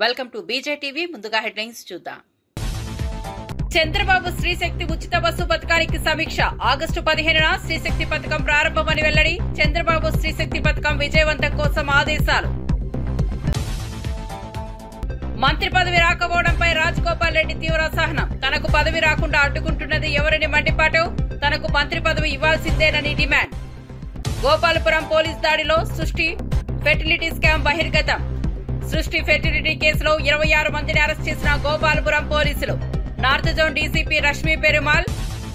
Welcome to బీజేటీవీ. ముందుగా headlines చూద్దాం. చంద్రబాబు స్త్రీశక్తి ఉచిత బస్సు పథకానికి సమీక్ష. ఆగస్టు 15న స్త్రీశక్తి పథకం ప్రారంభమని వెల్లడి. చంద్రబాబు స్త్రీశక్తి పథకం విజయవంతం కోసం ఆదేశాలు. మంత్రి పదవి రాకపోవడంపై రాజగోపాల్ రెడ్డి తీవ్ర అసహనం. తనకు పదవి రాకుండా అడ్డుకుంటున్నది ఎవరిని మండిపాటు. తనకు మంత్రి పదవి ఇవ్వాల్సిందేనని డిమాండ్. గోపాలపురం పోలీస్ దాడిలో సృష్టి ఫెర్టిలిటీ స్కామ్ బహిర్గతం. సృష్టి ఫెర్టిలిటీ కేసులో 26 మందిని అరెస్ట్ చేసిన గోపాలపురం పోలీసులు. North zone DCP Rashmi Perumal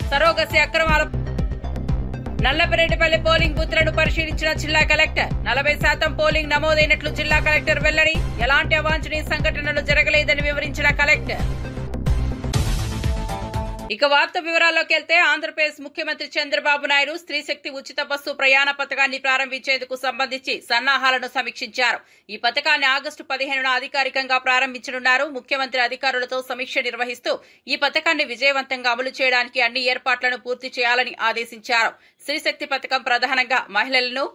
surrogacy అక్రమాల. నల్లపరెడ్డిపల్లి పోలింగ్ బూత్లను పరిశీలించిన జిల్లా కలెక్టర్. 40% పోలింగ్ నమోదైనట్లు జిల్లా కలెక్టర్ వెల్లడి. ఎలాంటి అవాంఛనీయ సంఘటనలు జరగలేదని వివరించిన కలెక్టర్. ఇక వార్త వివరాల్లోకి వెళ్తే, ఆంధ్రప్రదేశ్ ముఖ్యమంత్రి చంద్రబాబు నాయుడు స్త్రీశక్తి ఉచిత బస్సు ప్రయాణ పథకాన్ని ప్రారంభించేందుకు సంబంధించి సన్నాహాలను సమీక్షించారు. ఈ పథకాన్ని ఆగస్టు 15న అధికారికంగా ప్రారంభించనున్నారు. ముఖ్యమంత్రి అధికారులతో సమీక్ష నిర్వహిస్తూ ఈ పథకాన్ని విజయవంతంగా అమలు చేయడానికి అన్ని ఏర్పాట్లను పూర్తి చేయాలని ఆదేశించారు. స్త్రీశక్తి పథకం ప్రధానంగా మహిళలను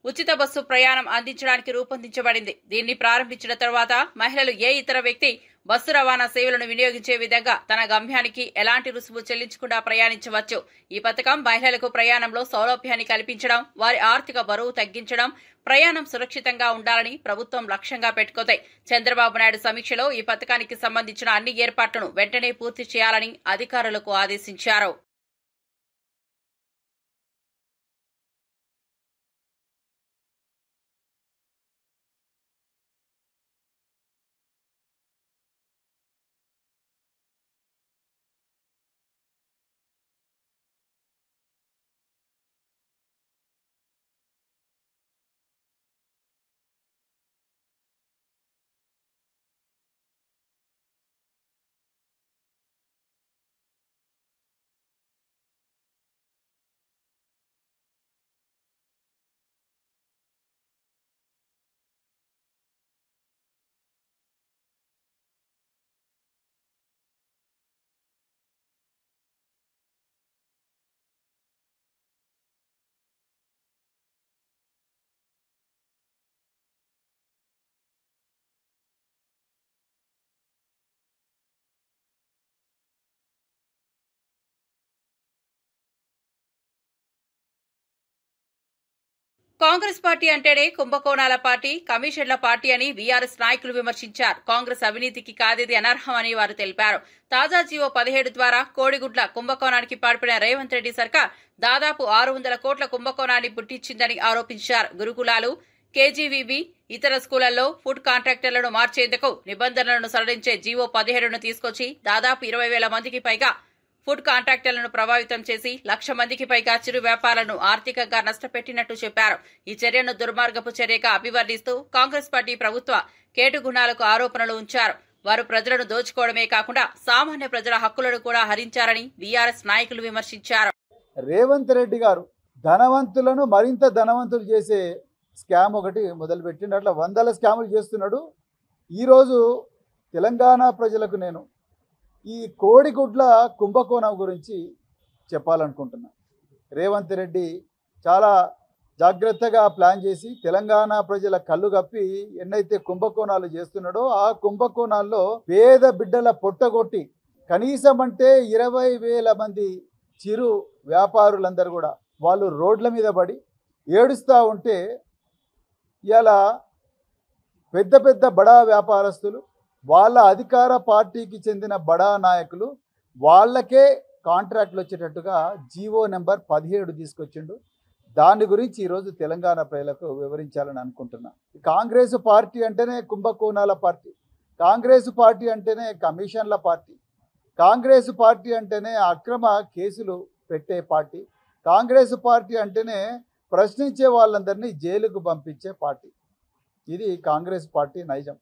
ఉచిత బస్సు ప్రయాణం అందించడానికి రూపొందించబడింది. దీన్ని ప్రారంభించిన తర్వాత మహిళలు ఏ ఇతర వ్యక్తి బస్సు రవాణా సేవలను వినియోగించే విధంగా తన గమ్యానికి ఎలాంటి రుసుము చెల్లించకుండా ప్రయాణించవచ్చు. ఈ పథకం మహిళలకు ప్రయాణంలో సౌలభ్యాన్ని కల్పించడం, వారి ఆర్థిక బరువు తగ్గించడం, ప్రయాణం సురక్షితంగా ఉండాలని ప్రభుత్వం లక్ష్యంగా పెట్టుకుంది. చంద్రబాబు నాయుడు సమీక్షలో ఈ పథకానికి సంబంధించిన అన్ని ఏర్పాట్లను వెంటనే పూర్తి చేయాలని అధికారులకు ఆదేశించారు. కాంగ్రెస్ పార్టీ అంటేనే కుంభకోణాల పార్టీ, కమిషన్ల పార్టీ అని వీఆర్ఎస్ నాయకులు విమర్శించారు. కాంగ్రెస్ అవినీతికి కాదేది అనర్హమని వారు తెలిపారు. తాజా జీవో 17 ద్వారా కోడిగుడ్ల కుంభకోణానికి పాల్పడిన రేవంత్ రెడ్డి సర్కార్ దాదాపు 600 కోట్ల కుంభకోణాన్ని పుట్టించిందని ఆరోపించారు. గురుకులాలు, కేజీవీబీ, ఇతర స్కూళ్లలో ఫుడ్ కాంట్రాక్టర్లను మార్చేందుకు నిబంధనలను సడలించే జీవో 17ను తీసుకొచ్చి దాదాపు 20,000 మందికి పైగా ఫుడ్ కాంట్రాక్టర్లను ప్రభావితం చేసి 1,00,000 మందికి పైగా చిరు వ్యాపారాలను ఆర్థికంగా నష్టపెట్టినట్టు చెప్పారు. ఈ చర్యను దుర్మార్గపు చర్యగా అభివర్ణిస్తూ కాంగ్రెస్ పార్టీ ప్రభుత్వ కేటుగుణాలకు ఆరోపణలు ఉంచారు. వారు ప్రజలను దోచుకోవడమే కాకుండా సామాన్య ప్రజల హక్కులను కూడా హరించారని వీఆర్ఎస్ నాయకులు విమర్శించారు. రేవంత్ రెడ్డి గారు ధనవంతులను మరింత ధనవంతులు చేసే స్కామ్ ఒకటి మొదలుపెట్టిండు. అట్లా 100 స్కాములు చేస్తున్నాడు. ఈరోజు తెలంగాణ ప్రజలకు నేను ఈ కోడిగుడ్ల కుంభకోణం గురించి చెప్పాలనుకుంటున్నా. రేవంత్ రెడ్డి చాలా జాగ్రత్తగా ప్లాన్ చేసి తెలంగాణ ప్రజల కళ్ళు కప్పి ఎన్నైతే కుంభకోణాలు చేస్తున్నాడో ఆ కుంభకోణాల్లో పేద బిడ్డల పొట్టగొట్టి కనీసం అంటే 20,000 మంది చిరు వ్యాపారులందరూ కూడా వాళ్ళు రోడ్ల మీద పడి ఏడుస్తూ ఉంటే ఇలా పెద్ద పెద్ద బడా వ్యాపారస్తులు, వాళ్ళ అధికార పార్టీకి చెందిన బడా నాయకులు వాళ్ళకే కాంట్రాక్ట్లు వచ్చేటట్టుగా జీవో నెంబర్ 17 తీసుకొచ్చిండు. దాని గురించి ఈరోజు తెలంగాణ ప్రజలకు వివరించాలని అనుకుంటున్నా. కాంగ్రెస్ పార్టీ అంటేనే కుంభకోణాల పార్టీ, కాంగ్రెస్ పార్టీ అంటేనే కమిషన్ల పార్టీ, కాంగ్రెస్ పార్టీ అంటేనే అక్రమ కేసులు పెట్టే పార్టీ, కాంగ్రెస్ పార్టీ అంటేనే ప్రశ్నించే వాళ్ళందరినీ జైలుకు పంపించే పార్టీ. ఇది కాంగ్రెస్ పార్టీ నైజం.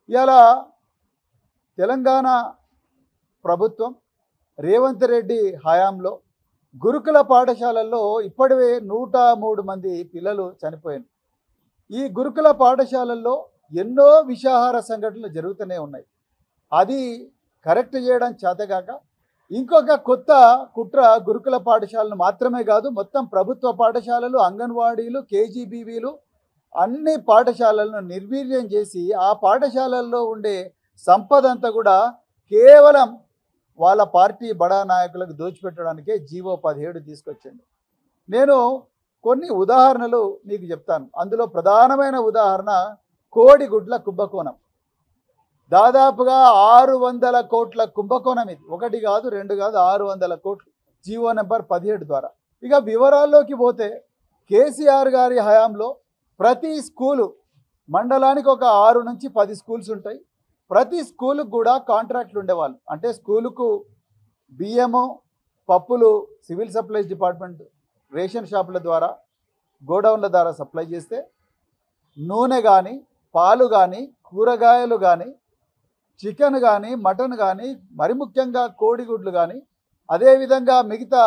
ఇలా తెలంగాణ ప్రభుత్వం రేవంత్ రెడ్డి హయాంలో గురుకుల పాఠశాలల్లో ఇప్పటివే 103 మంది పిల్లలు చనిపోయారు. ఈ గురుకుల పాఠశాలల్లో ఎన్నో విషాహార సంఘటనలు జరుగుతూనే ఉన్నాయి. అది కరెక్ట్ చేయడం చేతగాక ఇంకొక కొత్త కుట్ర గురుకుల పాఠశాలను మాత్రమే కాదు, మొత్తం ప్రభుత్వ పాఠశాలలు, అంగన్వాడీలు, కేజీబీవీలు అన్ని పాఠశాలలను నిర్వీర్యం చేసి ఆ పాఠశాలల్లో ఉండే సంపద అంతా కూడా కేవలం వాళ్ళ పార్టీ బడా నాయకులకు దోచిపెట్టడానికే జీవో 17 తీసుకొచ్చిండు. నేను కొన్ని ఉదాహరణలు మీకు చెప్తాను. అందులో ప్రధానమైన ఉదాహరణ కోడిగుడ్ల కుంభకోణం. దాదాపుగా 600 కోట్ల కుంభకోణం ఇది. ఒకటి కాదు, రెండు కాదు, 600 కోట్లు జీవో నెంబర్ 17 ద్వారా. ఇక వివరాల్లోకి పోతే కేసీఆర్ గారి హయాంలో ప్రతి స్కూలు, మండలానికి ఒక 6 నుంచి 10 స్కూల్స్ ఉంటాయి. ప్రతి స్కూలుకు కూడా కాంట్రాక్ట్లు ఉండేవాళ్ళు. అంటే స్కూలుకు బియ్యము, పప్పులు సివిల్ సప్లైస్ డిపార్ట్మెంట్ రేషన్ షాపుల ద్వారా, గోడౌన్ల ద్వారా సప్లై చేస్తే, నూనె కానీ, పాలు కానీ, కూరగాయలు కానీ, చికెన్ కానీ, మటన్ కానీ, మరి ముఖ్యంగా కోడిగుడ్లు కానీ, అదేవిధంగా మిగతా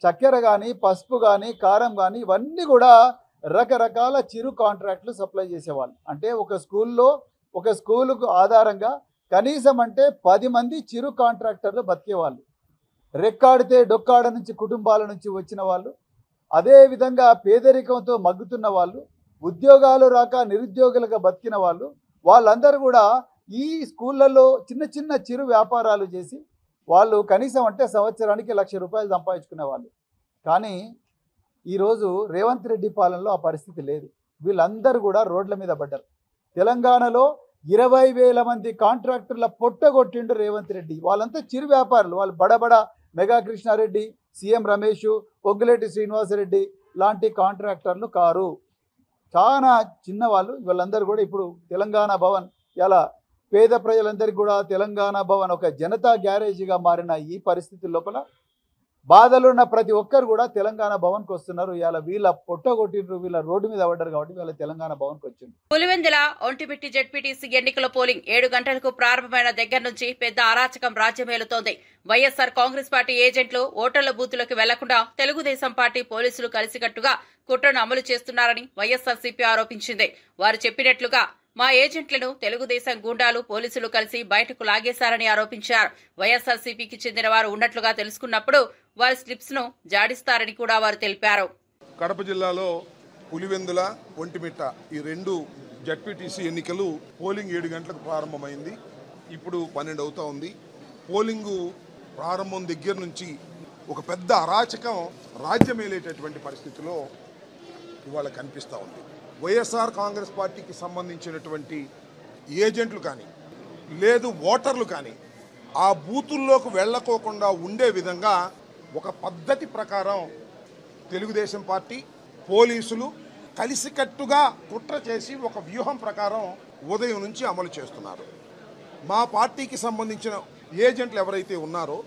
చక్కెర కానీ, పసుపు కానీ, కారం కానీ, ఇవన్నీ కూడా రకరకాల చిరు కాంట్రాక్ట్లు సప్లై చేసేవాళ్ళు. అంటే ఒక స్కూలుకు ఆధారంగా కనీసం అంటే 10 మంది చిరు కాంట్రాక్టర్లు బతికేవాళ్ళు. రెక్కాడితే డొక్కాడ నుంచి కుటుంబాల నుంచి వచ్చిన వాళ్ళు, అదేవిధంగా పేదరికంతో మగ్గుతున్న వాళ్ళు, ఉద్యోగాలు రాక నిరుద్యోగులుగా బతికిన వాళ్ళు, వాళ్ళందరూ కూడా ఈ స్కూళ్ళల్లో చిన్న చిన్న చిరు వ్యాపారాలు చేసి వాళ్ళు కనీసం అంటే సంవత్సరానికి 1,00,000 రూపాయలు సంపాదించుకునే వాళ్ళు. కానీ ఈరోజు రేవంత్ రెడ్డి పాలనలో ఆ పరిస్థితి లేదు. వీళ్ళందరూ కూడా రోడ్ల మీద పడ్డారు. తెలంగాణలో 20,000 మంది కాంట్రాక్టర్ల పొట్టగొట్టిండు రేవంత్ రెడ్డి. వాళ్ళంతా చిరు వ్యాపారులు. వాళ్ళు బడబడ మెగా కృష్ణారెడ్డి, సీఎం రమేష్, పొగ్గులేటి శ్రీనివాసరెడ్డి లాంటి కాంట్రాక్టర్లు కారు. చాలా చిన్నవాళ్ళు. వీళ్ళందరూ కూడా ఇప్పుడు తెలంగాణ భవన్, ఇలా పేద ప్రజలందరికీ కూడా తెలంగాణ భవన్ ఒక జనతా గ్యారేజీగా మారిన ఈ పరిస్థితి లోపల బాధలున్న ప్రతి ఒక్కరు కూడా తెలంగాణ భవన్కి వస్తున్నారు. ఇలా వీళ్ళ పొట్టగొట్టిండ్రు, వీళ్ళ రోడ్డు మీద పడ్డారు కాబట్టి వీళ్ళ తెలంగాణ భవన్కి వచ్చింది. పులివెందుల ఒంటిమిట్టి జెడ్పీటీసీ ఎన్నికల పోలింగ్ 7 గంటలకు ప్రారంభమైన దగ్గర నుంచి పెద్ద అరాచకం రాజ్యమేలుతోంది. వైఎస్సార్ కాంగ్రెస్ పార్టీ ఏజెంట్లు ఓటర్ల బూతులకు వెళ్లకుండా తెలుగుదేశం పార్టీ పోలీసులు కలిసికట్టుగా కుట్రను అమలు చేస్తున్నారని వైఎస్సార్సీపీ ఆరోపించింది. వారు చెప్పినట్లుగా మా ఏజెంట్లను తెలుగుదేశం గూండాలు, పోలీసులు కలిసి బయటకు లాగేశారని ఆరోపించారు. వైఎస్సార్సీపీకి చెందిన వారు ఉన్నట్లుగా తెలుసుకున్నప్పుడు వారి స్లిప్స్ ను జాడిస్తారని కూడా వారు తెలిపారు. కడప జిల్లాలో పులివెందుల, ఒంటిమిట్ట ఈ 2 జడ్పీటీసీ ఎన్నికలు పోలింగ్ 7 గంటలకు ప్రారంభమైంది. ఇప్పుడు 12 అవుతా ఉంది. పోలింగు ప్రారంభం దగ్గర నుంచి ఒక పెద్ద అరాచకం రాజ్యమేలేటటువంటి పరిస్థితిలో ఇవాళ కనిపిస్తూ ఉంది. వైఎస్ఆర్ కాంగ్రెస్ పార్టీకి సంబంధించినటువంటి ఏజెంట్లు కానీ లేదు ఓటర్లు కానీ ఆ బూతుల్లోకి వెళ్ళకోకుండా ఉండే విధంగా ఒక పద్ధతి ప్రకారం తెలుగుదేశం పార్టీ పోలీసులు కలిసికట్టుగా కుట్ర చేసి ఒక వ్యూహం ప్రకారం ఉదయం నుంచి అమలు చేస్తున్నారు. మా పార్టీకి సంబంధించిన ఏజెంట్లు ఎవరైతే ఉన్నారో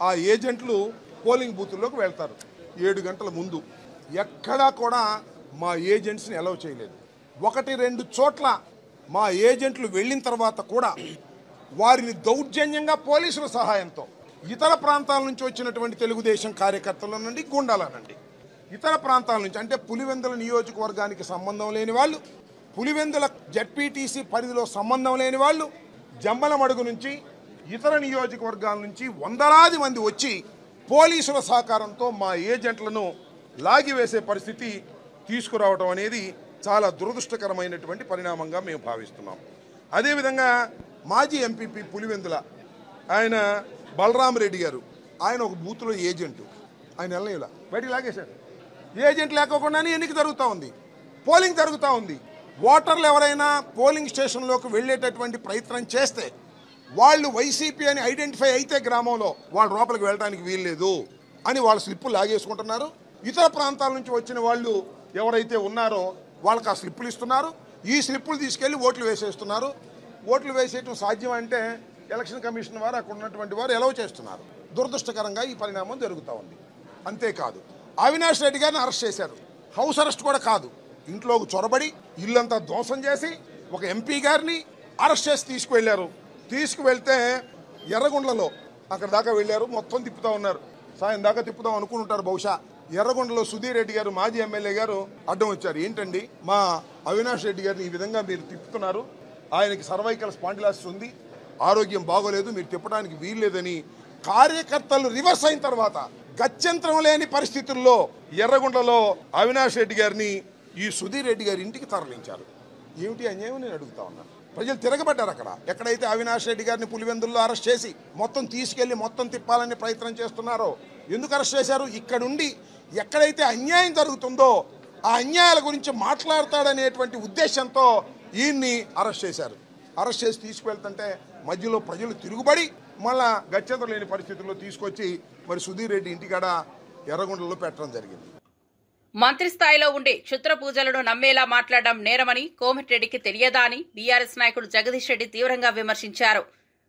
ఆ ఏజెంట్లు పోలింగ్ బూతుల్లోకి వెళ్తారు 7 గంటల ముందు. ఎక్కడా కూడా మా ఏజెంట్స్ని అలౌ చేయలేదు. 1-2 చోట్ల మా ఏజెంట్లు వెళ్ళిన తర్వాత కూడా వారిని దౌర్జన్యంగా పోలీసుల సహాయంతో ఇతర ప్రాంతాల నుంచి వచ్చినటువంటి తెలుగుదేశం కార్యకర్తల నుండి, గుండాల నుండి, ఇతర ప్రాంతాల నుంచి అంటే పులివెందుల నియోజకవర్గానికి సంబంధం లేని వాళ్ళు, పులివెందుల జడ్పీటీసీ పరిధిలో సంబంధం లేని వాళ్ళు, జమ్మలమడుగు నుంచి ఇతర నియోజకవర్గాల నుంచి వందలాది మంది వచ్చి పోలీసుల సహకారంతో మా ఏజెంట్లను లాగివేసే పరిస్థితి తీసుకురావడం అనేది చాలా దురదృష్టకరమైనటువంటి పరిణామంగా మేము భావిస్తున్నాం. అదేవిధంగా మాజీ ఎంపీపీ పులివెందుల ఆయన బలరామరెడ్డి గారు, ఆయన ఒక బూత్లో ఏజెంటు. ఆయన వెళ్ళలేలా బయటికి లాగేశారు. ఏజెంట్ లేకోకుండానే ఎన్నిక జరుగుతూ ఉంది, పోలింగ్ జరుగుతూ ఉంది. ఓటర్లు ఎవరైనా పోలింగ్ స్టేషన్లోకి వెళ్ళేటటువంటి ప్రయత్నం చేస్తే వాళ్ళు వైసీపీ అని ఐడెంటిఫై అయితే గ్రామంలో వాళ్ళు లోపలికి వెళ్ళడానికి వీల్లేదు అని వాళ్ళ స్లిప్పులు లాగేసుకుంటున్నారు. ఇతర ప్రాంతాల నుంచి వచ్చిన వాళ్ళు ఎవరైతే ఉన్నారో వాళ్ళకి ఆ స్లిప్పులు ఇస్తున్నారు. ఈ స్లిప్పులు తీసుకెళ్లి ఓట్లు వేసేస్తున్నారు. ఓట్లు వేసేయటం సాధ్యం అంటే ఎలక్షన్ కమిషన్ వారు అక్కడ ఉన్నటువంటి వారు ఎలవ్ చేస్తున్నారు. దురదృష్టకరంగా ఈ పరిణామం జరుగుతూ ఉంది. అంతేకాదు అవినాష్ రెడ్డి గారిని అరెస్ట్ చేశారు. హౌస్ అరెస్ట్ కూడా కాదు, ఇంట్లోకి చొరబడి ఇల్లంతా ధ్వంసం చేసి ఒక ఎంపీ గారిని అరెస్ట్ చేసి తీసుకువెళ్ళారు. తీసుకువెళ్తే ఎర్రగొండలలో అక్కడ దాకా వెళ్ళారు, మొత్తం తిప్పుతూ ఉన్నారు. సాయం దాకా తిప్పుదాం అనుకుంటుంటారు బహుశా. ఎర్రగొండలో సుధీర్ రెడ్డి గారు మాజీ ఎమ్మెల్యే గారు అడ్డం వచ్చారు. ఏంటండి మా అవినాష్ రెడ్డి గారిని ఈ విధంగా మీరు తిప్పుతున్నారు, ఆయనకి సర్వైకల్ స్పాండిలాసిస్ ఉంది, ఆరోగ్యం బాగోలేదు, మీరు తిప్పడానికి వీల్లేదని కార్యకర్తలు రివర్స్ అయిన తర్వాత గత్యంతరం లేని పరిస్థితుల్లో ఎర్రగొండలో అవినాష్ రెడ్డి గారిని ఈ సుధీర్ రెడ్డి గారి ఇంటికి తరలించారు. ఏమిటి అన్యాయం నేను అడుగుతా ఉన్నాను. ప్రజలు తిరగబడ్డారు. అక్కడ ఎక్కడైతే అవినాష్ రెడ్డి గారిని పులివెందుల్లో అరెస్ట్ చేసి మొత్తం తీసుకెళ్లి మొత్తం తిప్పాలని ప్రయత్నం చేస్తున్నారో ఎందుకు అరెస్ట్ చేశారు? ఇక్కడుండి ఎక్కడైతే అన్యాయం జరుగుతుందో ఆ అన్యాయాల గురించి మాట్లాడతాడనేటువంటి ఉద్దేశంతో ఈయన్ని అరెస్ట్ చేశారు. అరెస్ట్ చేసి తీసుకువెళ్తుంటే మధ్యలో ప్రజలు తిరుగుబడి మళ్ళా గత్యంతరం లేని పరిస్థితుల్లో తీసుకొచ్చి మరి సుధీర్ రెడ్డి ఇంటికాడ ఎర్రగొండలో పెట్టడం జరిగింది. మంత్రి స్థాయిలో ఉండి క్షుద్ర పూజలను నమ్మేలా మాట్లాడడం నేరమని కోమటిరెడ్డికి తెలియదా అని బీఆర్ఎస్ నాయకుడు జగదీష్ రెడ్డి తీవ్రంగా విమర్శించారు.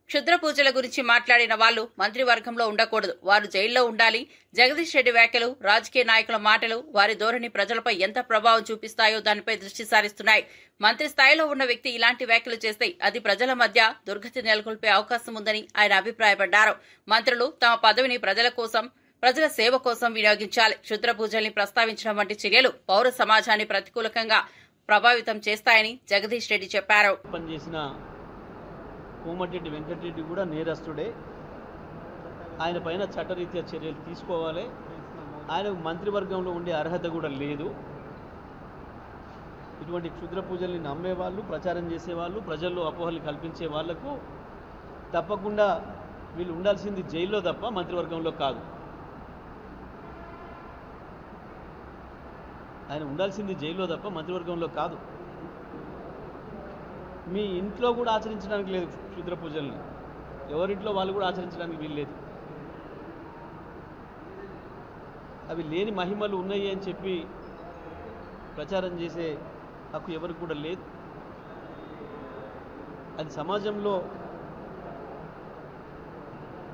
క్షుద్ర పూజల గురించి మాట్లాడిన వాళ్లు మంత్రివర్గంలో ఉండకూడదు, వారు జైల్లో ఉండాలి. జగదీష్ రెడ్డి వ్యాఖ్యలు, రాజకీయ నాయకుల మాటలు, వారి ధోరణి ప్రజలపై ఎంత ప్రభావం చూపిస్తాయో దానిపై దృష్టి సారిస్తున్నాయి. మంత్రి స్థాయిలో ఉన్న వ్యక్తి ఇలాంటి వ్యాఖ్యలు చేస్తే అది ప్రజల మధ్య దుర్గతి నెలకొల్పే అవకాశం ఉందని ఆయన అభిప్రాయపడ్డారు. మంత్రులు తమ పదవిని ప్రజల సేవ కోసం వినియోగించాలి. క్షుద్ర పూజల్ని ప్రస్తావించడం వంటి చర్యలు పౌర సమాజాన్ని ప్రతికూలంగా ప్రభావితం చేస్తాయని జగదీష్ రెడ్డి చెప్పారు. కోమటిరెడ్డి వెంకటరెడ్డి కూడా నేరస్తుడే. ఆయన పైన చట్టరీత్యా చర్యలు తీసుకోవాలి. ఆయనకు మంత్రివర్గంలో ఉండే అర్హత కూడా లేదు. ఇటువంటి క్షుద్ర పూజల్ని నమ్మేవాళ్ళు, ప్రచారం చేసేవాళ్ళు, ప్రజల్లో అపోహలు కల్పించే వాళ్లకు తప్పకుండా వీళ్ళు ఉండాల్సింది జైల్లో తప్ప మంత్రివర్గంలో కాదు. ఆయన ఉండాల్సింది జైల్లో తప్ప మంత్రివర్గంలో కాదు. మీ ఇంట్లో కూడా ఆచరించడానికి లేదు క్షుద్ర పూజల్ని. ఎవరింట్లో వాళ్ళు కూడా ఆచరించడానికి వీల్లేదు. అవి లేని మహిమలు ఉన్నాయి అని చెప్పి ప్రచారం చేసే హక్కు ఎవరికి కూడా లేదు. అది సమాజంలో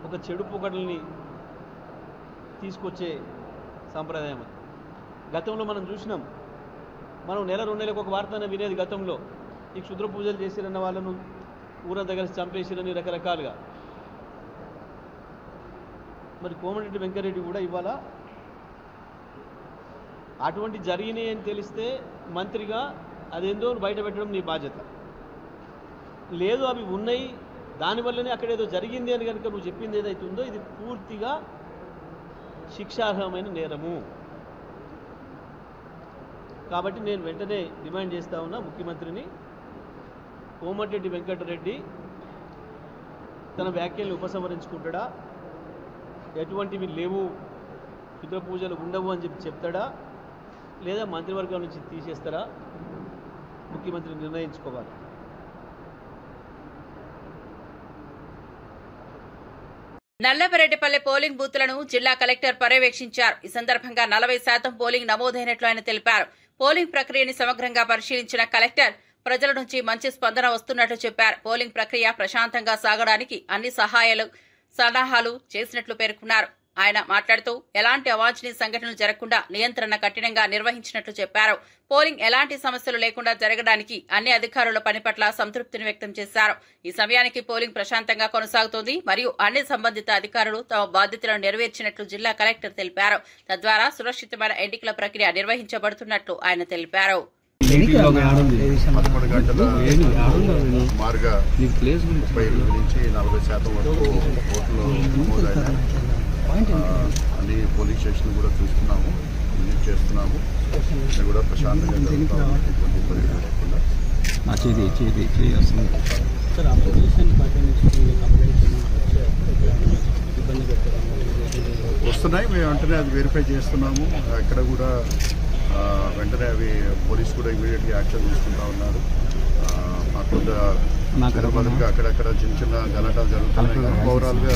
ఒక చెడు పొగడల్ని తీసుకొచ్చే సాంప్రదాయం. అది గతంలో మనం చూసినాం. మనం నెల 2 నెలలకు ఒక వార్తను వినేది గతంలో. ఈ క్షుద్ర పూజలు చేసిరన్న వాళ్ళను ఊరంతా కలిసి చంపేసిరని రకరకాలుగా. మరి కోమటిరెడ్డి వెంకటరెడ్డి కూడా ఇవాళ అటువంటి జరిగినాయి అని తెలిస్తే మంత్రిగా అదేందో బయట పెట్టడం నీ బాధ్యత. లేదు అవి ఉన్నాయి, దానివల్లనే అక్కడేదో జరిగింది అని కనుక నువ్వు చెప్పింది ఏదైతే ఉందో ఇది పూర్తిగా శిక్షార్హమైన నేరము. కాబట్టి నేను వెంటనే డిమాండ్ చేస్తా ఉన్నా ముఖ్యమంత్రిని, కోమటిరెడ్డి వెంకటరెడ్డి తన వ్యాఖ్యల్ని ఉపసంహరించుకుంటాడా, ఎటువంటివి లేవు, క్షుద్ర పూజలు ఉండవు అని చెప్పి చెప్తాడా, లేదా మంత్రివర్గం నుంచి తీసేస్తారా ముఖ్యమంత్రి నిర్ణయించుకోవాలి. నల్లబరెడ్డిపల్లె పోలింగ్ బూత్లను జిల్లా కలెక్టర్ పర్యవేక్షించారు. ఈ సందర్భంగా 40% పోలింగ్ నమోదైనట్లు ఆయన తెలిపారు. పోలింగ్ ప్రక్రియని సమగ్రంగా పరిశీలించిన కలెక్టర్ ప్రజల నుంచి మంచి స్పందన వస్తున్నట్లు చెప్పారు. పోలింగ్ ప్రక్రియ ప్రశాంతంగా సాగడానికి అన్ని సన్నాహాలు చేసినట్లు పేర్కొన్నారు. ఆయన మాట్లాడుతూ ఎలాంటి అవాంఛనీయ సంఘటనలు జరగకుండా నియంత్రణ కఠినంగా నిర్వహించినట్లు చెప్పారు. పోలింగ్ ఎలాంటి సమస్యలు లేకుండా జరగడానికి అన్ని అధికారుల పని పట్ల సంతృప్తిని వ్యక్తం చేశారు. ఈ సమయానికి పోలింగ్ ప్రశాంతంగా కొనసాగుతోంది మరియు అన్ని సంబంధిత అధికారులు తమ బాధ్యతలను నెరవేర్చినట్లు జిల్లా కలెక్టర్ తెలిపారు. తద్వారా సురక్షితమైన ఎన్నికల ప్రక్రియ నిర్వహించబడుతున్నట్లు ఆయన తెలిపారు. 11 గంటల సుమారుగా 35 నుంచి 40% వరకు ఓట్లు నమోదైన అన్ని పోలింగ్ స్టేషన్ కూడా చూస్తున్నాము, విజిట్ చేస్తున్నాము. ఇది కూడా ప్రశాంతంగా జరుగుతాము, ఎటువంటి ఇబ్బంది లేకుండా. వస్తున్నాయి, మేము వెంటనే అది వెరిఫై చేస్తున్నాము. ఎక్కడ కూడా వెంటనే అవి పోలీసు కూడా ఇమీడియట్గా యాక్షన్ తీసుకుంటా ఉన్నారు. మాకు అక్కడక్కడ చిన్న చిన్న గలాటాలు జరుగుతున్నాయి. ఓవరాల్గా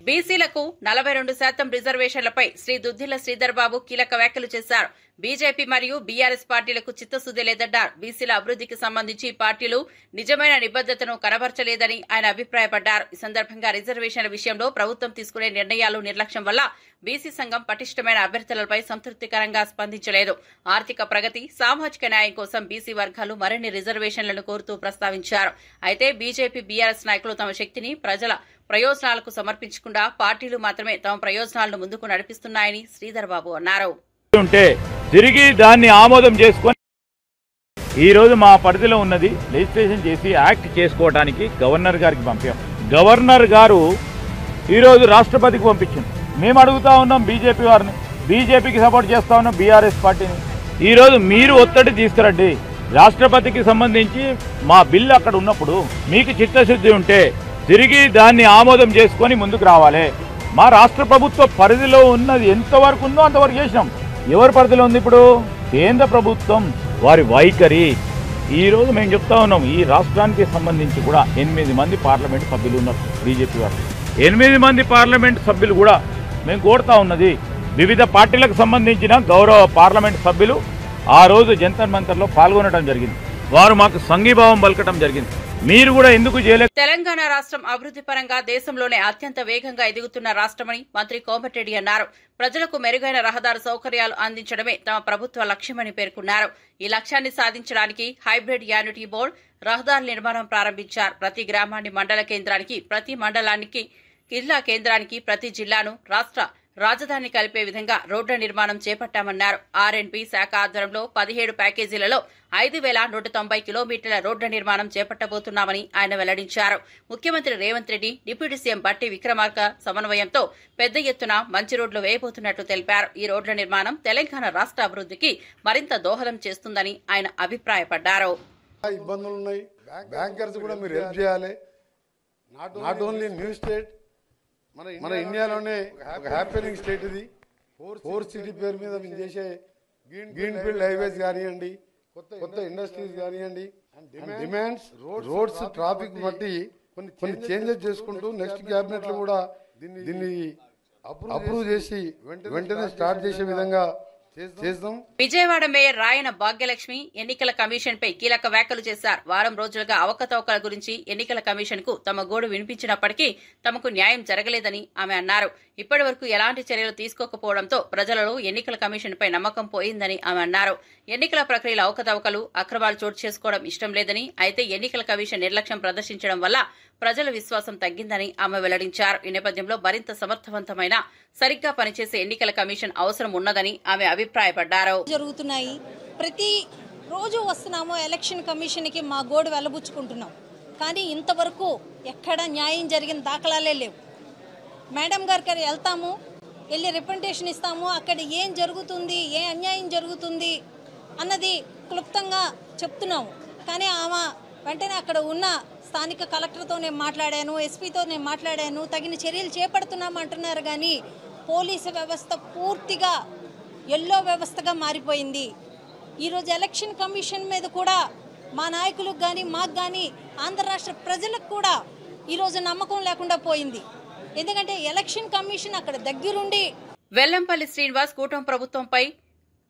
బీసీలకు 42% రిజర్వేషన్లపై శ్రీ దుద్దిళ్ల శ్రీధర్ బాబు కీలక వ్యాఖ్యలు చేశారు. బీజేపీ మరియు బీఆర్ఎస్ పార్టీలకు చిత్తశుద్ది లేదన్నారు. బీసీల అభివృద్ధికి సంబంధించి పార్టీలు నిజమైన నిబద్దతను కనబరచలేదని ఆయన అభిప్రాయపడ్డారు. ఈ సందర్భంగా రిజర్వేషన్ల విషయంలో ప్రభుత్వం తీసుకునే నిర్ణయాలు నిర్లక్ష్యం వల్ల బీసీ సంఘం పటిష్టమైన అభ్యర్థులపై సంతృప్తికరంగా స్పందించలేదు. ఆర్థిక ప్రగతి, సామాజిక న్యాయం కోసం బీసీ వర్గాలు మరిన్ని రిజర్వేషన్లను కోరుతూ ప్రస్తావించారు. అయితే బీజేపీ, బీఆర్ఎస్ నాయకులు తమ శక్తిని ప్రజల ప్రయోజనాలకు సమర్పించకుండా పార్టీలు మాత్రమే తమ ప్రయోజనాలను ముందుకు నడిపిస్తున్నాయని శ్రీధర్ బాబు అన్నారు. తిరిగి దాన్ని ఆమోదం చేసుకొని ఈరోజు మా పరిధిలో ఉన్నది లెజిస్లేషన్ చేసి యాక్ట్ చేసుకోవడానికి గవర్నర్ గారికి పంపాం. గవర్నర్ గారు ఈరోజు రాష్ట్రపతికి పంపించింది. మేము అడుగుతా ఉన్నాం బీజేపీ వారిని, బీజేపీకి సపోర్ట్ చేస్తా ఉన్నాం, బీఆర్ఎస్ పార్టీని. ఈరోజు మీరు ఒత్తిడి తీసుకురండి. రాష్ట్రపతికి సంబంధించి మా బిల్లు అక్కడ ఉన్నప్పుడు మీకు చిత్తశుద్ధి ఉంటే తిరిగి దాన్ని ఆమోదం చేసుకొని ముందుకు రావాలి. మా రాష్ట్ర ప్రభుత్వ పరిధిలో ఉన్నది ఎంతవరకు ఉందో అంతవరకు చేసినాం. ఎవరి పరిధిలో ఉంది ఇప్పుడు? కేంద్ర ప్రభుత్వం వారి వైఖరి. ఈరోజు మేము చెప్తా ఉన్నాం, ఈ రాష్ట్రానికి సంబంధించి కూడా 8 మంది పార్లమెంట్ సభ్యులు ఉన్నారు బీజేపీ వారు. 8 మంది పార్లమెంట్ సభ్యులు కూడా మేము కోరుతా ఉన్నది, వివిధ పార్టీలకు సంబంధించిన గౌరవ పార్లమెంట్ సభ్యులు ఆ రోజు జంతర్ మంతర్లో పాల్గొనడం జరిగింది. వారు మాకు సంఘీభావం పలకటం జరిగింది. మీరు కూడా ఎందుకు చేయలేదు? తెలంగాణ రాష్ట్రం అభివృద్ధి పరంగా దేశంలోనే అత్యంత వేగంగా ఎదుగుతున్న రాష్ట్రమని మంత్రి కోమటిరెడ్డి అన్నారు. ప్రజలకు మెరుగైన రహదారి సౌకర్యాలు అందించడమే తమ ప్రభుత్వ లక్ష్యమని పేర్కొన్నారు. ఈ లక్ష్యాన్ని సాధించడానికి హైబ్రిడ్ యాన్యుటీ బోర్డు రహదారుల నిర్మాణం ప్రారంభించారు. ప్రతి గ్రామాన్ని మండల కేంద్రానికి, ప్రతి మండలానికి జిల్లా కేంద్రానికి, ప్రతి జిల్లాను రాష్ట్ర రాజధాని కలిపే విధంగా రోడ్ల నిర్మాణం చేపట్టామన్నారు. ఆర్ఎండ్బి శాఖ ఆధ్వర్యంలో 17 ప్యాకేజీలలో 5,190 కిలోమీటర్ల రోడ్ల నిర్మాణం చేపట్టబోతున్నామని ఆయన వెల్లడించారు. ముఖ్యమంత్రి రేవంత్ రెడ్డి, డిప్యూటీ సీఎం బట్టి విక్రమార్క సమన్వయంతో పెద్ద ఎత్తున మంచి రోడ్లు వేయబోతున్నట్లు తెలిపారు. ఈ రోడ్ల నిర్మాణం తెలంగాణ రాష్ట్ర అభివృద్ధికి మరింత దోహదం చేస్తుందని ఆయన అభిప్రాయపడ్డారు. ఇబ్బందులున్నాయి, బ్యాంకర్స్ కూడా మీరు హెల్ప్ చేయాలి. నాట్ ఓన్లీ న్యూ స్టేట్, మన ఇండియాలోనే ఒక హ్యాపెనింగ్ స్టేట్ ఇది. 4 సిటీ పేరు మీద మేము చేసే గ్రీన్ ఫీల్డ్ హైవేస్ కానివ్వండి, కొత్త ఇండస్ట్రీస్ కానివ్వండి, డిమాండ్స్, రోడ్స్, ట్రాఫిక్ బట్టి కొన్ని చేంజెస్ చేసుకుంటూ నెక్స్ట్ క్యాబినెట్ లో కూడా దీన్ని అప్రూవ్ చేసి వెంటనే స్టార్ట్ చేసే విధంగా చేద్దాం. విజయవాడ మేయర్ రాయన భాగ్యలక్ష్మి ఎన్నికల కమిషన్ పై కీలక వ్యాఖ్యలు చేశారు. వారం రోజులుగా అవకతవకల గురించి ఎన్నికల కమిషన్ కు తమ గోడు వినిపించినప్పటికీ తమకు న్యాయం జరగలేదని ఆమె అన్నారు. ఇప్పటి వరకు ఎలాంటి చర్యలు తీసుకోకపోవడంతో ప్రజలలో ఎన్నికల కమిషన్ పై నమ్మకం పోయిందని ఆమె అన్నారు. ఎన్నికల ప్రక్రియలో అవకతవకలు, అక్రమాలు చోటు చేసుకోవడం ఇష్టం లేదని, అయితే ఎన్నికల కమిషన్ నిర్లక్ష్యం ప్రదర్శించడం వల్ల ప్రజల విశ్వాసం తగ్గిందని ఆమె వెల్లడించారు. ఈ నేపథ్యంలో మరింత సమర్థవంతమైన, సరిగ్గా పనిచేసే ఎన్నికల కమిషన్ అవసరం ఉన్నదని ఆమె అభిప్రాయపడ్డారు. జరుగుతున్నాయి, ప్రతి రోజు వస్తున్నాము ఎలక్షన్ కమిషన్ కి మా గోడు వెలబుచ్చుకుంటున్నాం. కానీ ఇంతవరకు ఎక్కడ న్యాయం జరిగిన దాఖలాలే లేవు. మేడం గారికి వెళ్తాము, వెళ్ళి రిప్రజెంటేషన్ ఇస్తాము, అక్కడ ఏం జరుగుతుంది, ఏ అన్యాయం జరుగుతుంది అన్నది క్లుప్తంగా చెప్తున్నాము. కానీ ఆమె వెంటనే అక్కడ ఉన్న స్థానిక కలెక్టర్తో నేను మాట్లాడాను, ఎస్పీతో నేను మాట్లాడాను, తగిన చర్యలు చేపడుతున్నాము అంటున్నారు. కానీ పోలీసు వ్యవస్థ పూర్తిగా ఎల్లో వ్యవస్థగా మారిపోయింది. ఈరోజు ఎలక్షన్ కమిషన్ మీద కూడా మా నాయకులకు కానీ, మాకు కానీ, ఆంధ్ర రాష్ట్ర ప్రజలకు కూడా ఈరోజు నమ్మకం లేకుండా పోయింది. ఎందుకంటే ఎలక్షన్ కమిషన్ అక్కడ దగ్గరుండి. వెల్లంపల్లి శ్రీనివాస్ కూటమి ప్రభుత్వంపై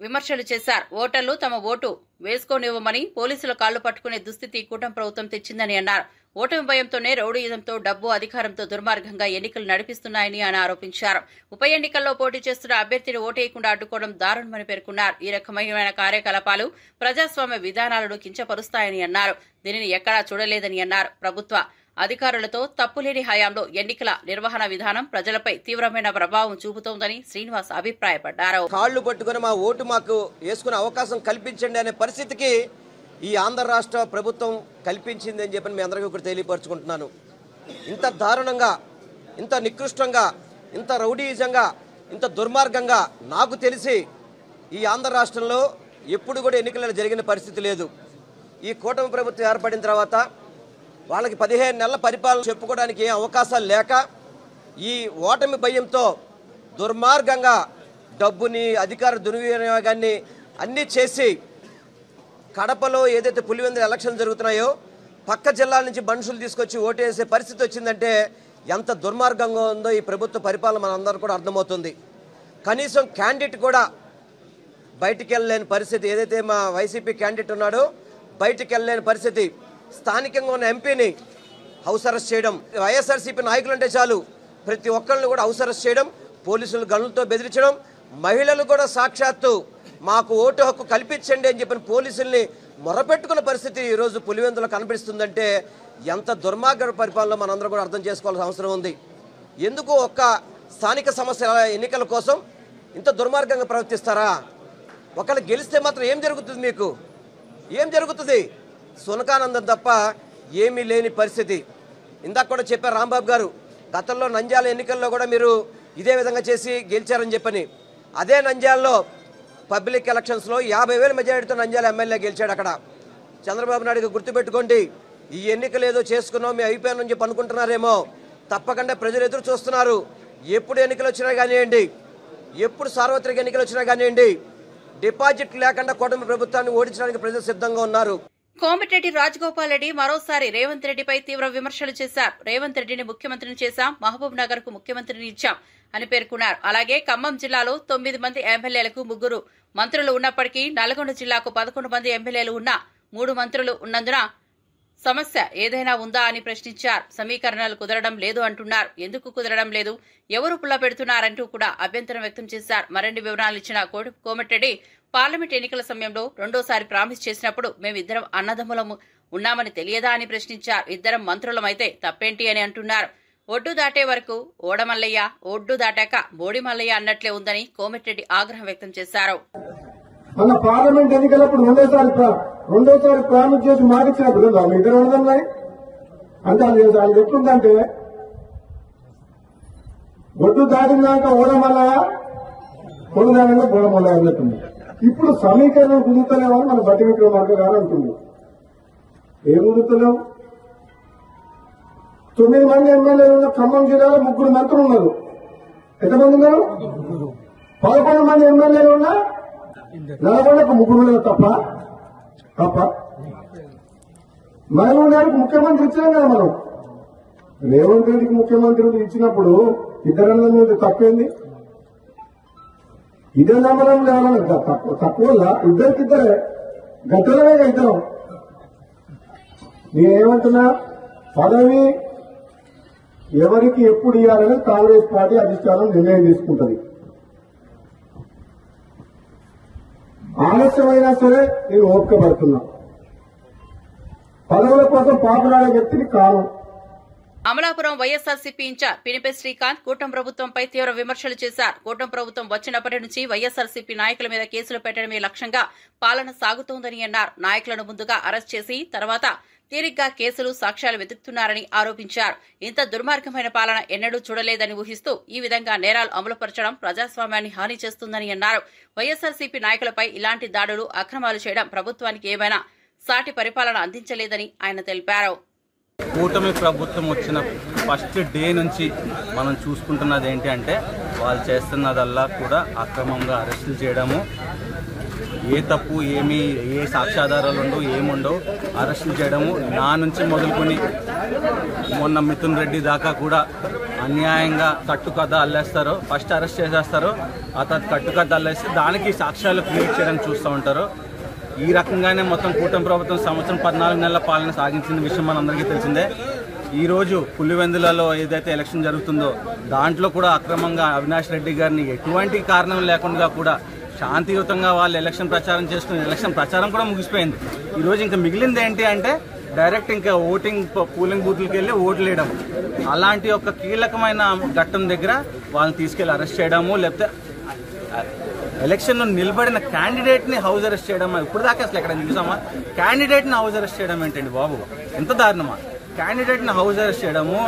విమర్శలు చేశారు. ఓటర్లు తమ ఓటు వేసుకోనివ్వమని పోలీసుల కాళ్లు పట్టుకునే దుస్థితి కూటమి ప్రభుత్వం తెచ్చిందని అన్నారు. ఓటమి భయంతోనే రౌడీయిజంతో, డబ్బు, అధికారంతో దుర్మార్గంగా ఎన్నికలు నడిపిస్తున్నాయని ఆయన ఆరోపించారు. ఉప ఎన్నికల్లో పోటీ చేస్తున్న అభ్యర్థిని ఓటేయకుండా అడ్డుకోవడం దారుణమని పేర్కొన్నారు. ఈ రకమైన కార్యకలాపాలు ప్రజాస్వామ్య విధానాలను కించపరుస్తాయని అన్నారు. దీనిని ఎక్కడా చూడలేదని అన్నారు. ప్రభుత్వ అధికారులతో తప్పులేని హయాంలో ఎన్నికల నిర్వహణ విధానం ప్రజలపై తీవ్రమైన ప్రభావం చూపుతోందని శ్రీనివాస్ అభిప్రాయపడ్డారు. కాళ్లు పట్టుకుని మా ఓటు మాకు వేసుకునే అవకాశం కల్పించండి అనే పరిస్థితికి ఈ ఆంధ్ర రాష్ట్ర ప్రభుత్వం కల్పించింది అని చెప్పి మీ అందరికీ ఒకటి తెలియపరుచుకుంటున్నాను. ఇంత దారుణంగా, ఇంత నికృష్టంగా, ఇంత రౌడీయిజంగా, ఇంత దుర్మార్గంగా నాకు తెలిసి ఈ ఆంధ్ర రాష్ట్రంలో ఎప్పుడు కూడా ఎన్నికలు జరిగిన పరిస్థితి లేదు. ఈ కూటమి ప్రభుత్వం ఏర్పడిన తర్వాత వాళ్ళకి 15 నెలల పరిపాలన చెప్పుకోవడానికి ఏం అవకాశాలు లేక ఈ ఓటమి భయంతో దుర్మార్గంగా డబ్బుని, అధికార దుర్వినియోగాన్ని అన్నీ చేసి కడపలో ఏదైతే పులివెందుల ఎలక్షన్ జరుగుతున్నాయో పక్క జిల్లాల నుంచి మనుషులు తీసుకొచ్చి ఓటేసే పరిస్థితి వచ్చిందంటే ఎంత దుర్మార్గంగా ఉందో ఈ ప్రభుత్వ పరిపాలన మనందరూ కూడా అర్థమవుతుంది. కనీసం క్యాండిడేట్ కూడా బయటికి వెళ్ళలేని పరిస్థితి, ఏదైతే మా వైసీపీ క్యాండిడేట్ ఉన్నాడో బయటికి వెళ్ళలేని పరిస్థితి. స్థానికంగా ఉన్న ఎంపీని హౌస్ అరెస్ట్ చేయడం, వైఎస్ఆర్సీపీ నాయకులు అంటే చాలు ప్రతి ఒక్కరిని కూడా హౌస్ అరెస్ట్ చేయడం, పోలీసులు గన్నులతో బెదిరించడం, మహిళలు కూడా సాక్షాత్తు మాకు ఓటు హక్కు కల్పించండి అని చెప్పిన పోలీసుల్ని మొరపెట్టుకున్న పరిస్థితి ఈరోజు పులివెందులో కనిపిస్తుందంటే ఎంత దుర్మార్గ పరిపాలన మనందరం కూడా అర్థం చేసుకోవాల్సిన అవసరం ఉంది. ఎందుకు ఒక్క స్థానిక సమస్యల ఎన్నికల కోసం ఇంత దుర్మార్గంగా ప్రవర్తిస్తారా? ఒకళ్ళు గెలిస్తే మాత్రం ఏం జరుగుతుంది? మీకు ఏం జరుగుతుంది? సునకానందం తప్ప ఏమీ లేని పరిస్థితి. ఇందాక కూడా చెప్పారు రాంబాబు గారు, గతంలో నంద్యాల ఎన్నికల్లో కూడా మీరు ఇదే విధంగా చేసి గెలిచారని చెప్పని. అదే నంద్యాలలో పబ్లిక్ ఎలక్షన్స్లో 50,000 మెజారిటీతో నంద్యాల ఎమ్మెల్యే గెలిచాడు. అక్కడ చంద్రబాబు నాయుడుకి గుర్తుపెట్టుకోండి, ఈ ఎన్నికలు ఏదో చేసుకున్నాం మీ అయిపోయానని చెప్పి అనుకుంటున్నారేమో. తప్పకుండా ప్రజలు ఎదురు చూస్తున్నారు. ఎప్పుడు ఎన్నికలు వచ్చినా కానివ్వండి, ఎప్పుడు సార్వత్రిక ఎన్నికలు వచ్చినా కానివ్వండి, డిపాజిట్ లేకుండా కూటమి ప్రభుత్వాన్ని ఓడించడానికి ప్రజలు సిద్ధంగా ఉన్నారు. కోమటిరెడ్డి రాజగోపాల్ రెడ్డి మరోసారి రేవంత్ రెడ్డిపై తీవ్ర విమర్శలు చేశారు. రేవంత్ రెడ్డిని ముఖ్యమంత్రిని చేశాం, మహబూబ్ నగర్ కు ముఖ్యమంత్రిని ఇచ్చాం అని పేర్కొన్నారు. అలాగే ఖమ్మం జిల్లాలో 9 మంది ఎమ్మెల్యేలకు 3 మంత్రులు ఉన్నప్పటికీ నల్గొండ జిల్లాకు 11 మంది ఎమ్మెల్యేలు ఉన్నా 3 మంత్రులు ఉన్నందున సమస్య ఏదైనా ఉందా అని ప్రశ్నించారు. సమీకరణలు కుదరడం లేదు అంటున్నారు. ఎందుకు కుదరడం లేదు, ఎవరు పుల్ల పెడుతున్నారంటూ కూడా అభ్యంతరం వ్యక్తం చేశారు. మరిన్ని వివరాలు ఇచ్చిన కోమటిరెడ్డి పార్లమెంట్ ఎన్నికల సమయంలో రెండోసారి ప్రామిస్ చేసినప్పుడు మేమిద్దరం అన్నదమ్ములము ఉన్నామని తెలియదా అని ప్రశ్నించారు. ఇద్దరం మంత్రులమైతే తప్పేంటి అని అంటున్నారు. ఒడ్డు దాటే వరకు ఓడమల్లయ్య, ఒడ్డు దాటాక బోడి మల్లయ్య అన్నట్లే ఉందని కోమటిరెడ్డి ఆగ్రహం వ్యక్తం చేశారు. మన పార్లమెంట్ ఎన్నికలప్పుడు రెండోసారి ప్రామిస్ చేసి మాటిచ్చినప్పుడు ఇద్దరు ఉన్నదన్నాయి అంటే అది ఎట్లుందంటే ఒడ్డు దాటినాక ఓడమల్లయ్య, ఒడ్డు దాటినాక బోడమల్లయ్య అన్నట్టుంది. ఇప్పుడు సమీకరణం కుదురుతలేమని మన బట్టి విక్రమార్క గారు అంటుంది. ఏం కుదురుతలేవు? 9 మంది ఎమ్మెల్యేలు ఉన్న ఖమ్మం జిల్లాలో 3 మంత్రులు ఉన్నారు. ఎంతమంది ఉన్నారు? 11 మంది ఎమ్మెల్యేలు ఉన్నా నల్గొండకు 3 ఉన్నారు. తప్ప మహబూబ్ నగర్కు ముఖ్యమంత్రి ఇచ్చినాం కదా మనం. రేవంత్ రెడ్డికి ముఖ్యమంత్రి ఇచ్చినప్పుడు ఇద్దరన్న మీద తప్పేంది? ఇద్దరు నమ్మడం లేవాలని తక్కువ ఇద్దరికిద్దరే గతంలోనే ఇద్దరం. నేనేమంటున్నా, పదవి ఎవరికి ఎప్పుడు ఇవ్వాలని కాంగ్రెస్ పార్టీ అధిష్టానం నిర్ణయం తీసుకుంటది. ఆలస్యమైనా సరే నేను ఓపిక పడుతున్నా. పదవుల కోసం పాపులాడే వ్యక్తిని కాను. అమలాపురం వైఎస్ఆర్సీపీ ఇన్ఛార్జ్ పినిపే శ్రీకాంత్ కూటమి ప్రభుత్వంపై తీవ్ర విమర్శలు చేశారు. కూటమి ప్రభుత్వం వచ్చినప్పటి నుంచి వైఎస్ఆర్సీపీ నాయకుల మీద కేసులు పెట్టడమే లక్ష్యంగా పాలన సాగుతోందని అన్నారు. నాయకులను ముందుగా అరెస్ట్ చేసి తర్వాత తీరిగ్గా కేసులు, సాక్ష్యాలు వెతుకుతున్నారని ఆరోపించారు. ఇంత దుర్మార్గమైన పాలన ఎన్నడూ చూడలేదని ఊహిస్తూ ఈ విధంగా నేరాలు అమలుపరచడం ప్రజాస్వామ్యాన్ని హాని చేస్తుందని అన్నారు. వైఎస్ఆర్సీపీ నాయకులపై ఇలాంటి దాడులు, అక్రమాలు చేయడం ప్రభుత్వానికి ఏమైనా సాటి పరిపాలన అందించలేదని ఆయన తెలిపారు. కూటమి ప్రభుత్వం వచ్చిన ఫస్ట్ డే నుంచి మనం చూసుకుంటున్నది ఏంటి అంటే వాళ్ళు చేస్తున్నదల్లా కూడా అక్రమంగా అరెస్టులు చేయడము, ఏ తప్పు ఏ సాక్ష్యాధారాలు ఉండవు, ఏముండవు, అరెస్టులు చేయడము. నా నుంచి మొదలుకొని మొన్న మిథున్ రెడ్డి దాకా కూడా అన్యాయంగా కట్టుకథ అల్లేస్తారు. ఫస్ట్ అరెస్ట్ చేసేస్తారు, ఆ తర్వాత కట్టుకథ అల్లేసి దానికి సాక్ష్యాలు క్రియేట్ చేయడానికి చూస్తూ ఉంటారు. ఈ రకంగానే మొత్తం కూటమి ప్రభుత్వం సంవత్సరం 14 నెలల పాలన సాగించిన విషయం మనందరికీ తెలిసిందే. ఈరోజు పులివెందులలో ఏదైతే ఎలక్షన్ జరుగుతుందో దాంట్లో కూడా అక్రమంగా అవినాష్ రెడ్డి గారిని ఎటువంటి కారణం లేకుండా కూడా శాంతియుతంగా వాళ్ళు ఎలక్షన్ ప్రచారం చేసుకుని ఎలక్షన్ ప్రచారం కూడా ముగిసిపోయింది. ఈరోజు ఇంకా మిగిలింది ఏంటి అంటే డైరెక్ట్ ఇంకా పోలింగ్ బూత్లకు వెళ్ళి ఓట్లు వేయడం. అలాంటి ఒక కీలకమైన ఘట్టం దగ్గర వాళ్ళని తీసుకెళ్లి అరెస్ట్ చేయడము, లేకపోతే ఎలక్షన్లో నిలబడిన క్యాండిడేట్ని హౌస్ అరెస్ట్ చేయడం. ఇప్పుడు దాకా అసలు ఎక్కడ చూసామా? క్యాండిడేట్ని హౌస్ అరెస్ట్ చేయడం ఏంటండి బాబు, ఎంత దారుణమా? క్యాండిడేట్ని హౌస్ అరెస్ట్ చేయడము,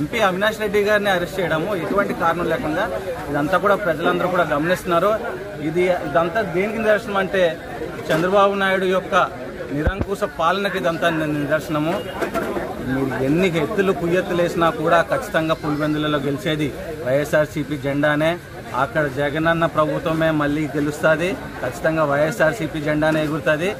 ఎంపీ అవినాష్ రెడ్డి గారిని అరెస్ట్ చేయడము ఎటువంటి కారణం లేకుండా. ఇదంతా కూడా ప్రజలందరూ కూడా గమనిస్తున్నారు. ఇదంతా దేనికి నిదర్శనం అంటే చంద్రబాబు నాయుడు యొక్క నిరంకుశ పాలనకి ఇదంతా నిదర్శనము. మీరు ఎన్ని ఎత్తులు కుయ్యెత్తులు వేసినా కూడా ఖచ్చితంగా పులివెందులలో గెలిచేది వైఎస్ఆర్సీపీ జెండానే. అక్కడ జగనన్న ప్రభుత్వమే మళ్ళీ గెలుస్తుంది. ఖచ్చితంగా వైఎస్ఆర్సీపీ జెండానే ఎగురుతుంది.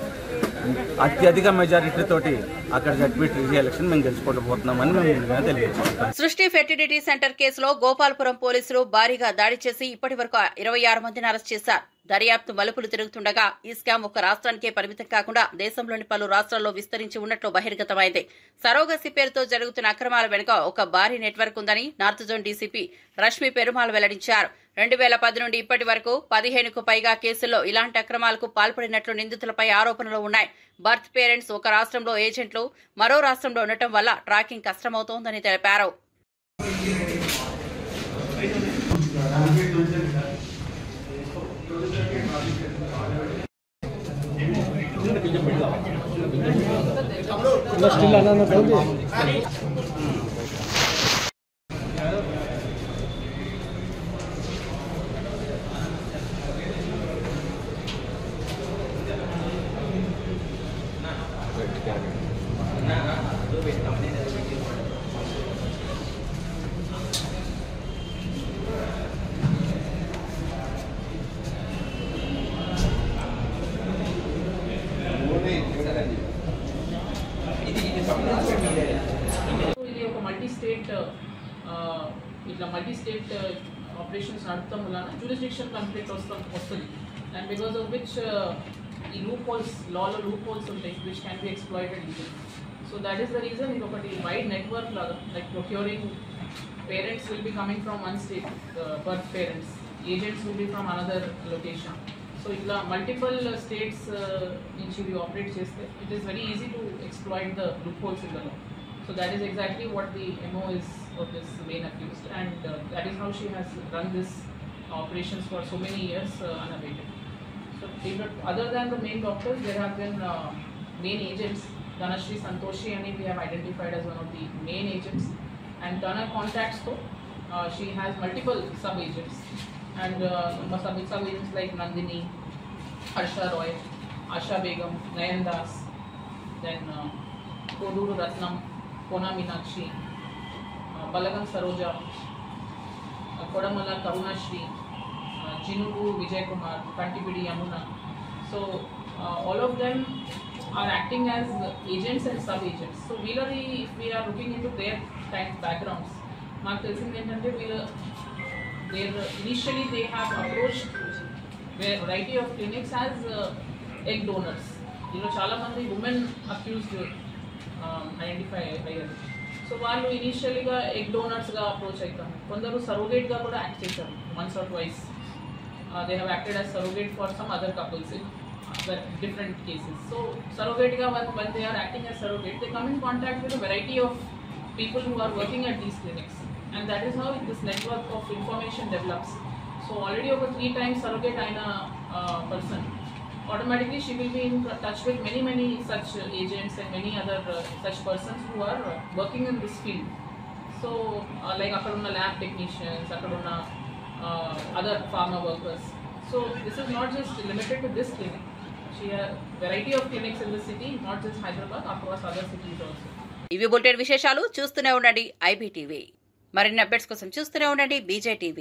అత్యధిక మెజారిటీ తోటి అక్కడ జడ్పీటీసీ ఎలక్షన్ మేము గెలుచుకోకపోతున్నామని మేము తెలియజేస్తున్నాం. సృష్టి ఫెర్టిలిటీ సెంటర్ కేసులో గోపాల్పురం పోలీసులు భారీగా దాడి చేసి ఇప్పటి వరకు 26 మందిని అరెస్ట్ చేశారు. దర్యాప్తు మలుపులు తిరుగుతుండగా ఈ స్కామ్ ఒక రాష్ట్రానికే పరిమితం కాకుండా దేశంలోని పలు రాష్ట్రాల్లో విస్తరించి ఉన్నట్లు బహిర్గతమైంది. సరోగసి పేరుతో జరుగుతున్న అక్రమాల వెనుక ఒక భారీ నెట్వర్క్ ఉందని north zone DCP Rashmi Perumal వెల్లడించారు. 2010 నుండి ఇప్పటి వరకు 15కు పైగా కేసుల్లో ఇలాంటి అక్రమాలకు పాల్పడినట్లు నిందితులపై ఆరోపణలు ఉన్నాయి. బర్త్ పేరెంట్స్ ఒక రాష్ట్రంలో ఏజెంట్లు మరో రాష్ట్రంలో ఉండటం వల్ల ట్రాకింగ్ కష్టమవుతోందని తెలిపారు. ఇట్లా మల్టీ స్టేట్ ఆపరేషన్స్ నడుపుతాం వలన జ్యూరిస్డిక్షన్ కాన్ఫ్లిక్ట్ వస్తుంది అండ్ బికాస్ ఆఫ్ విచ్ ఈ లూప్ హోల్స్ లాలో లూప్ హోల్స్ ఉంటాయి which can be exploited easily. So that is the reason ఇది ఒకటి వైడ్ నెట్వర్క్ లాగా like procuring parents will be coming from one state birth parents, agents will be from another location. So ఇట్లా multiple states నుంచి ఇవి operate చేస్తే it is very easy to exploit the loop holes in the law. So that is exactly what the MO is of this main accused, and that is how she has run this operations for so many years unabated. So other than the main doctors, there have been main agents. Dhanashree Santoshi and we have identified as one of the main agents, and Dana contacts though she has multiple sub agents, and sub agents like Nandini, Harsha Roy, Asha Begum, Nayan Das, then Koduru Ratnam, Kona Meenakshi, Balagam Saroja, Kodamala Karunashri, Jinugu Vijay Kumar, Kantipidi Yamuna. So all of them are acting as agents and sub-agents. So if we are looking into their kind of backgrounds, initially they have approached a variety of clinics as egg donors. Chala mandi women accused identify అయ్యారు. So వాళ్ళు ఇనీషియల్గా egg డోనర్స్గా approach అవుతారు. కొందరు సరోగేట్గా కూడా act చేశారు once or twice. They have acted as surrogate for some other couples in different cases. So సరోగేట్గా when they are acting as surrogate, they come in contact with a variety of people who are working at these clinics, and that is how this network of information develops. So already over 3 times surrogate అయిన person, automatically she will be in touch with many such agents and many other such persons who are working in this field. So like akadunna lab technicians, akadunna other pharma workers. So this is not just limited to this clinic. She has variety of clinics in the city, not just Hyderabad, across other cities also. ఇవి bulletin విశేషాలు. చూస్తూనే ఉండండి IBTV. మరిన్ని updates కోసం చూస్తూనే ఉండండి BJTV.